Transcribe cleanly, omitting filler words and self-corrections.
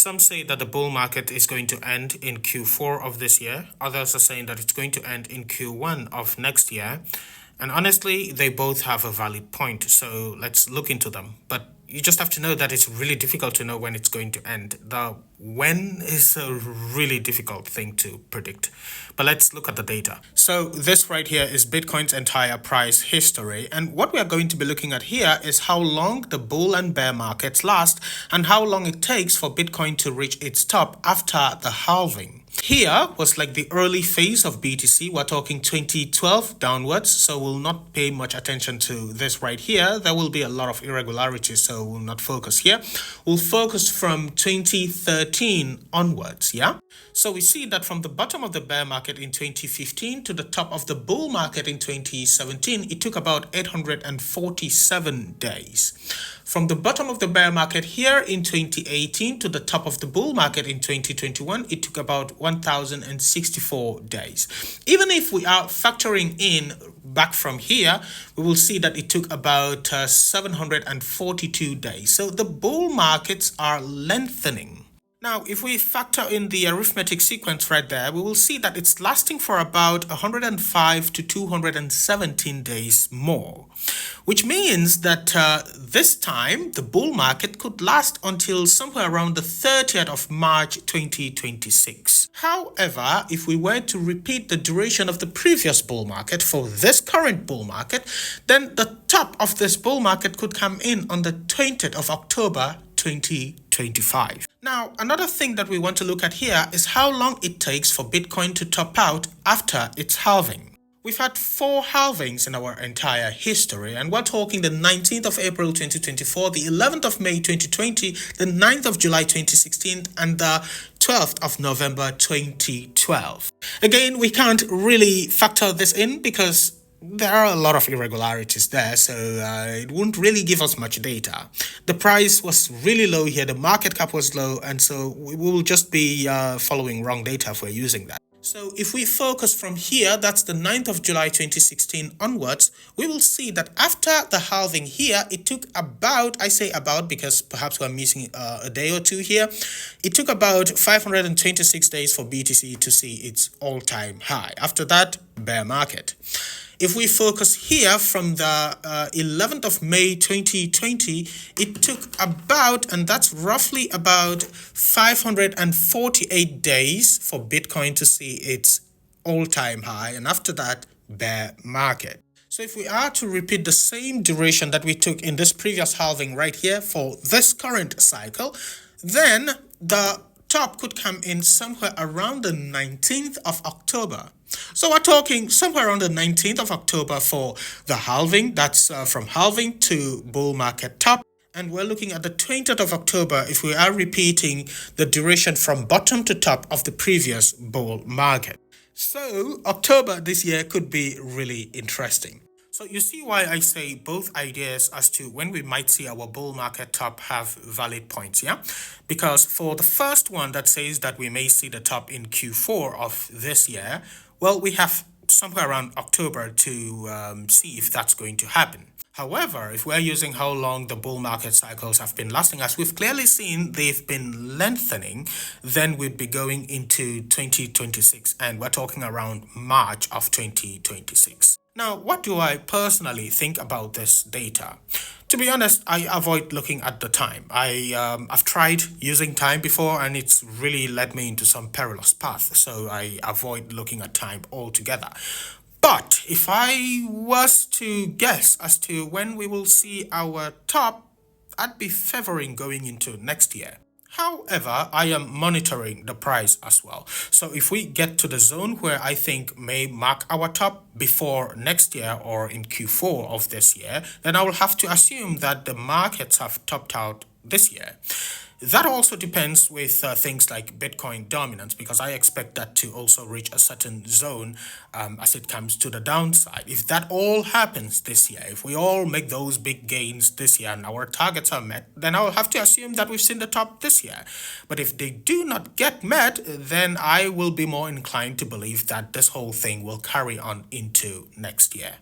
Some say that the bull market is going to end in Q4 of this year. Others are saying that it's going to end in Q1 of next year. And honestly, they both have a valid point. So let's look into them. But you just have to know that it's really difficult to know when it's going to end. The when is a really difficult thing to predict. But let's look at the data. So this right here is Bitcoin's entire price history. And what we are going to be looking at here is how long the bull and bear markets last and how long it takes for Bitcoin to reach its top after the halving. Here was like the early phase of BTC. We're talking 2012 downwards, so we'll not pay much attention to this right here. There will be a lot of irregularities, so we'll not focus here. We'll focus from 2013 onwards, yeah? So we see that from the bottom of the bear market in 2015 to the top of the bull market in 2017, it took about 847 days. From the bottom of the bear market here in 2018 to the top of the bull market in 2021, it took about 1,064 days. Even if we are factoring in back from here, we will see that it took about 742 days. So the bull markets are lengthening. Now, if we factor in the arithmetic sequence right there, we will see that it's lasting for about 105 to 217 days more, which means that this time the bull market could last until somewhere around the 30th of March 2026. However, if we were to repeat the duration of the previous bull market for this current bull market, then the top of this bull market could come in on the 20th of October 2025. Now, another thing that we want to look at here is how long it takes for Bitcoin to top out after its halving. We've had 4 halvings in our entire history, and we're talking the 19th of April 2024, the 11th of May 2020, the 9th of July 2016, and the 12th of November 2012. Again, we can't really factor this in because there are a lot of irregularities there, so it won't really give us much data. The price was really low here, the market cap was low, and so we will just be following wrong data if we're using that. So if we focus from here, that's the 9th of July 2016 onwards, we will see that after the halving here, it took about, I say about because perhaps we're missing a day or two here, it took about 526 days for BTC to see its all-time high. After that, bear market. If we focus here from the 11th of May 2020, it took about, and that's roughly about 548 days for Bitcoin to see its all-time high, and after that, bear market. So if we are to repeat the same duration that we took in this previous halving right here for this current cycle, then the top could come in somewhere around the 19th of October. So we're talking somewhere around the 19th of October for the halving. That's from halving to bull market top. And we're looking at the 20th of October if we are repeating the duration from bottom to top of the previous bull market. So October this year could be really interesting. So you see why I say both ideas as to when we might see our bull market top have valid points, yeah? Because for the first one that says that we may see the top in Q4 of this year, well, we have somewhere around October to see if that's going to happen. However, if we're using how long the bull market cycles have been lasting, as we've clearly seen they've been lengthening, then we'd be going into 2026, and we're talking around March of 2026. Now, what do I personally think about this data? To be honest, I avoid looking at the time. I've tried using time before, and it's really led me into some perilous path, so I avoid looking at time altogether. But if I was to guess as to when we will see our top, I'd be favoring going into next year. However, I am monitoring the price as well. So if we get to the zone where I think may mark our top before next year or in Q4 of this year, then I will have to assume that the markets have topped out this year. That also depends with things like Bitcoin dominance, because I expect that to also reach a certain zone as it comes to the downside. If that all happens this year, if we all make those big gains this year and our targets are met, then I will have to assume that we've seen the top this year. But if they do not get met, then I will be more inclined to believe that this whole thing will carry on into next year.